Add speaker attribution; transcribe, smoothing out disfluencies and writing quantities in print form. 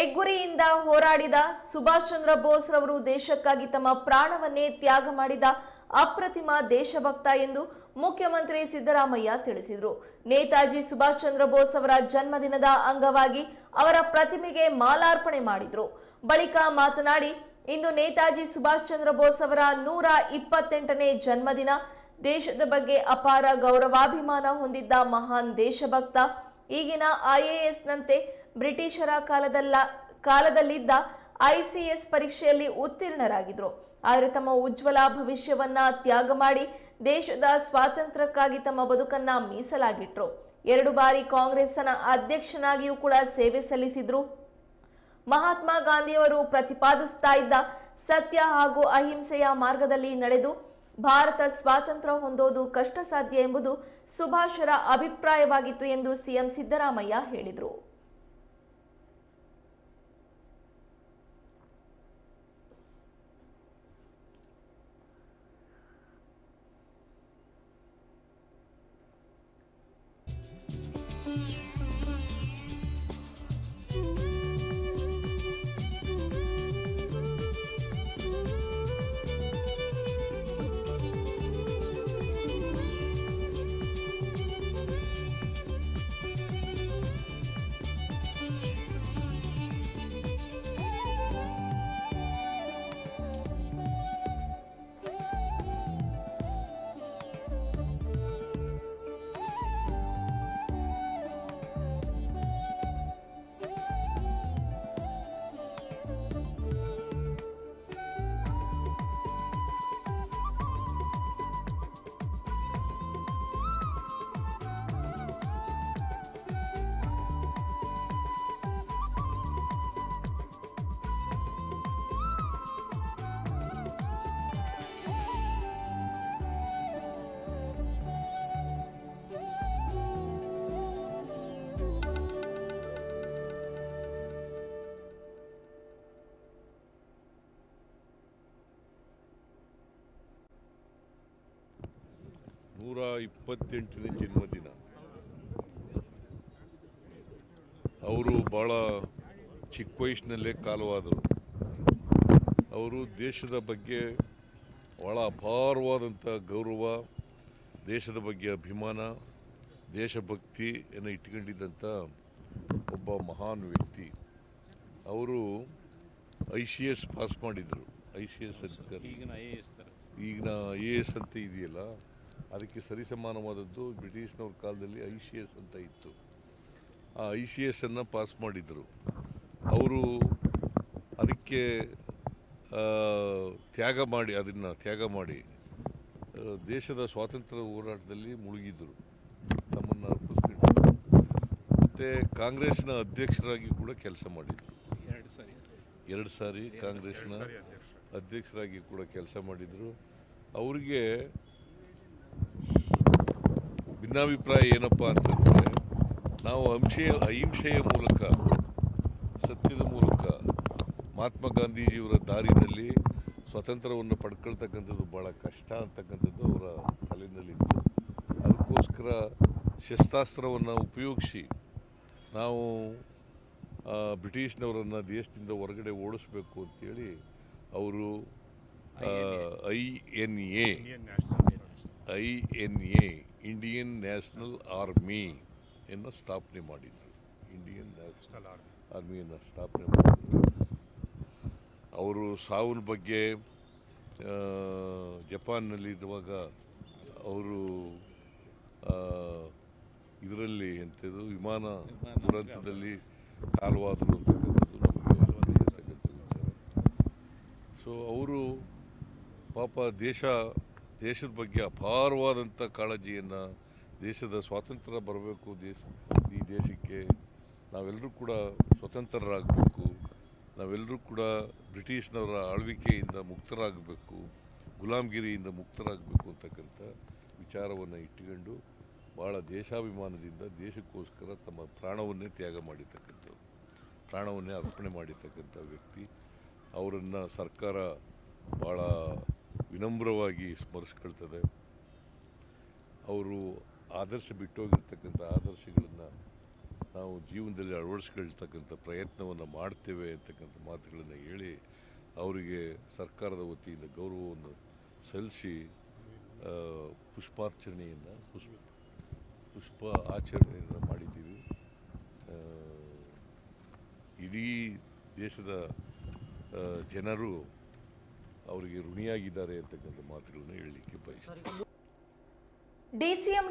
Speaker 1: ಹೆಗ್ಗುರಿಯಿಂದ ಹೋರಾಡಿದ ಸುಭಾಷ್ ಚಂದ್ರ ಬೋಸ್ ರವರು ದೇಶಕ್ಕಾಗಿ ತಮ್ಮ ಪ್ರಾಣವನ್ನೇ ತ್ಯಾಗ ಮಾಡಿದ ಅಪ್ರತಿಮ ದೇಶಭಕ್ತ ಎಂದು ಮುಖ್ಯಮಂತ್ರಿ ಸಿದ್ದರಾಮಯ್ಯ ತಿಳಿಸಿದರು. ನೇತಾಜಿ ಸುಭಾಷ್ ಚಂದ್ರ ಬೋಸ್ ಅವರ ಜನ್ಮದಿನದ ಅಂಗವಾಗಿ ಅವರ ಪ್ರತಿಮೆಗೆ ಮಾಲಾರ್ಪಣೆ ಮಾಡಿದರು. ಬಳಿಕ ಮಾತನಾಡಿ, ಇಂದು ನೇತಾಜಿ ಸುಭಾಷ್ ಚಂದ್ರ ಬೋಸ್ ಅವರ 128ನೇ ಜನ್ಮದಿನ. ದೇಶದ ಬಗ್ಗೆ ಅಪಾರ ಗೌರವಾಭಿಮಾನ ಹೊಂದಿದ್ದ ಮಹಾನ್ ದೇಶಭಕ್ತ. ಈಗಿನ IASನಂತೆ ಬ್ರಿಟಿಷರ ಕಾಲದಲ್ಲಿದ್ದ ICS ಪರೀಕ್ಷೆಯಲ್ಲಿ ಉತ್ತೀರ್ಣರಾಗಿದ್ರು. ಆದರೆ ತಮ್ಮ ಉಜ್ವಲ ಭವಿಷ್ಯವನ್ನ ತ್ಯಾಗ ಮಾಡಿ ದೇಶದ ಸ್ವಾತಂತ್ರ್ಯಕ್ಕಾಗಿ ತಮ್ಮ ಬದುಕನ್ನ ಮೀಸಲಾಗಿಟ್ರು. 2 ಬಾರಿ ಕಾಂಗ್ರೆಸ್ನ ಅಧ್ಯಕ್ಷನಾಗಿಯೂ ಕೂಡ ಸೇವೆ ಸಲ್ಲಿಸಿದ್ರು. ಮಹಾತ್ಮ ಗಾಂಧಿಯವರು ಪ್ರತಿಪಾದಿಸ್ತಾ ಇದ್ದ ಸತ್ಯ ಹಾಗೂ ಅಹಿಂಸೆಯ ಮಾರ್ಗದಲ್ಲಿ ನಡೆದು ಭಾರತ ಸ್ವಾತಂತ್ರ್ಯ ಹೊಂದೋದು ಕಷ್ಟ ಸಾಧ್ಯ ಎಂಬುದು ಸುಭಾಷರ ಅಭಿಪ್ರಾಯವಾಗಿತ್ತು ಎಂದು ಸಿಎಂ ಸಿದ್ದರಾಮಯ್ಯ ಹೇಳಿದರು.
Speaker 2: ನೂರ 28ನೇ ಜನ್ಮದಿನ. ಅವರು ಭಾಳ ಚಿಕ್ಕ ವಯಸ್ಸಿನಲ್ಲೇ ಕಾಲವಾದರು. ಅವರು ದೇಶದ ಬಗ್ಗೆ ಭಾಳ ಅಪಾರವಾದಂಥ ಗೌರವ, ದೇಶದ ಬಗ್ಗೆ ಅಭಿಮಾನ, ದೇಶಭಕ್ತಿಯನ್ನು ಇಟ್ಕೊಂಡಿದ್ದಂಥ ಒಬ್ಬ ಮಹಾನ್ ವ್ಯಕ್ತಿ. ಅವರು ICS ಪಾಸ್ ಮಾಡಿದರು. ICS ಅಧಿಕಾರಿ, ಈಗಿನ IAS ಅಂತ ಇದೆಯಲ್ಲ, ಅದಕ್ಕೆ ಸರಿಸಮಾನವಾದದ್ದು ಬ್ರಿಟಿಷ್ನವ್ರ ಕಾಲದಲ್ಲಿ ICS ಅಂತ ಇತ್ತು. ಆ ICS ಅನ್ನು ಪಾಸ್ ಮಾಡಿದರು. ಅವರು ಅದಕ್ಕೆ ಅದನ್ನು ತ್ಯಾಗ ಮಾಡಿ ದೇಶದ ಸ್ವಾತಂತ್ರ್ಯ ಹೋರಾಟದಲ್ಲಿ ಮುಳುಗಿದರು, ತಮ್ಮನ್ನು ಅರ್ಪಿಸ್ಕೊಂಡು. ಮತ್ತು ಕಾಂಗ್ರೆಸ್ನ ಅಧ್ಯಕ್ಷರಾಗಿ ಕೂಡ ಕೆಲಸ ಮಾಡಿದರು. 2 ಸಾರಿ ಕಾಂಗ್ರೆಸ್ನ ಅಧ್ಯಕ್ಷರಾಗಿ ಕೂಡ ಕೆಲಸ ಮಾಡಿದರು. ಅವರಿಗೆ ಭಿನ್ನಾಭಿಪ್ರಾಯ ಏನಪ್ಪ ಅಂತಂದರೆ, ನಾವು ಅಹಿಂಸೆಯ ಮೂಲಕ, ಸತ್ಯದ ಮೂಲಕ ಮಹಾತ್ಮ ಗಾಂಧೀಜಿಯವರ ದಾರಿನಲ್ಲಿ ಸ್ವಾತಂತ್ರ್ಯವನ್ನು ಪಡ್ಕೊಳ್ತಕ್ಕಂಥದ್ದು ಭಾಳ ಕಷ್ಟ ಅಂತಕ್ಕಂಥದ್ದು ಅವರ ತಲೆಯಲ್ಲಿತ್ತು. ಅದಕ್ಕೋಸ್ಕರ ಶಸ್ತ್ರಾಸ್ತ್ರವನ್ನು ಉಪಯೋಗಿಸಿ ನಾವು ಬ್ರಿಟಿಷ್ನವರನ್ನು ದೇಶದಿಂದ ಹೊರಗಡೆ ಓಡಿಸ್ಬೇಕು ಅಂತೇಳಿ ಅವರು INA ಇಂಡಿಯನ್ ನ್ಯಾಷನಲ್ ಆರ್ಮಿ ಅನ್ನು ಸ್ಥಾಪನೆ ಮಾಡಿದರು. ಇಂಡಿಯನ್ ನ್ಯಾಷನಲ್ ಆರ್ಮಿಯನ್ನು ಸ್ಥಾಪನೆ ಮಾಡಿದರು. ಅವರು ಸಾವಿನ ಬಗ್ಗೆ ಜಪಾನ್ನಲ್ಲಿರುವಾಗ ಅವರು ಇದರಲ್ಲಿ ಎಂಥದ್ದು ವಿಮಾನ ದುರಂತದಲ್ಲಿ ಕಾಲವಾದರು ಅಂತಕ್ಕಂಥದ್ದು ನಮಗೆ ತಿಳಿಯತಕ್ಕಂಥ ವಿಚಾರ. ಸೊ ಅವರು ಪಾಪ ದೇಶದ ಬಗ್ಗೆ ಅಪಾರವಾದಂಥ ಕಾಳಜಿಯನ್ನು, ದೇಶದ ಸ್ವಾತಂತ್ರ್ಯ ಬರಬೇಕು, ಈ ದೇಶಕ್ಕೆ ನಾವೆಲ್ಲರೂ ಕೂಡ ಸ್ವತಂತ್ರರಾಗಬೇಕು, ನಾವೆಲ್ಲರೂ ಕೂಡ ಬ್ರಿಟಿಷ್ನವರ ಆಳ್ವಿಕೆಯಿಂದ ಮುಕ್ತರಾಗಬೇಕು, ಗುಲಾಮಗಿರಿಯಿಂದ ಮುಕ್ತರಾಗಬೇಕು ಅಂತಕ್ಕಂಥ ವಿಚಾರವನ್ನು ಇಟ್ಟುಕೊಂಡು ಭಾಳ ದೇಶಾಭಿಮಾನದಿಂದ ದೇಶಕ್ಕೋಸ್ಕರ ತಮ್ಮ ಪ್ರಾಣವನ್ನೇ ತ್ಯಾಗ ಮಾಡಿರ್ತಕ್ಕಂಥವ್ರು, ಪ್ರಾಣವನ್ನೇ ಅರ್ಪಣೆ ಮಾಡಿರ್ತಕ್ಕಂಥ ವ್ಯಕ್ತಿ. ಅವರನ್ನು ಸರ್ಕಾರ ಭಾಳ ವಿನಮ್ರವಾಗಿ ಸ್ಮರಿಸ್ಕೊಳ್ತದೆ. ಅವರು ಆದರ್ಶ ಬಿಟ್ಟೋಗಿರ್ತಕ್ಕಂಥ ಆದರ್ಶಗಳನ್ನು ನಾವು ಜೀವನದಲ್ಲಿ ಅಳವಡಿಸ್ಕೊಳ್ತಕ್ಕಂಥ ಪ್ರಯತ್ನವನ್ನು ಮಾಡ್ತೇವೆ ಅಂತಕ್ಕಂಥ ಮಾತುಗಳನ್ನು ಹೇಳಿ ಅವರಿಗೆ ಸರ್ಕಾರದ ವತಿಯಿಂದ ಗೌರವವನ್ನು ಸಲ್ಲಿಸಿ ಪುಷ್ಪಾರ್ಚನೆಯನ್ನು ಪುಷ್ಪ ಆಚರಣೆಯನ್ನು ಮಾಡಿದ್ದೀವಿ. ಇಡೀ ದೇಶದ ಜನರು ಅವರಿಗೆ ಋಣಿಯಾಗಿದ್ದಾರೆ ಅಂತಕ್ಕಂಥ ಮಾತುಗಳನ್ನು ಹೇಳಲಿಕ್ಕೆ ಬಯಸ್ತೀನಿ.
Speaker 1: ಡಿಸಿಎಂ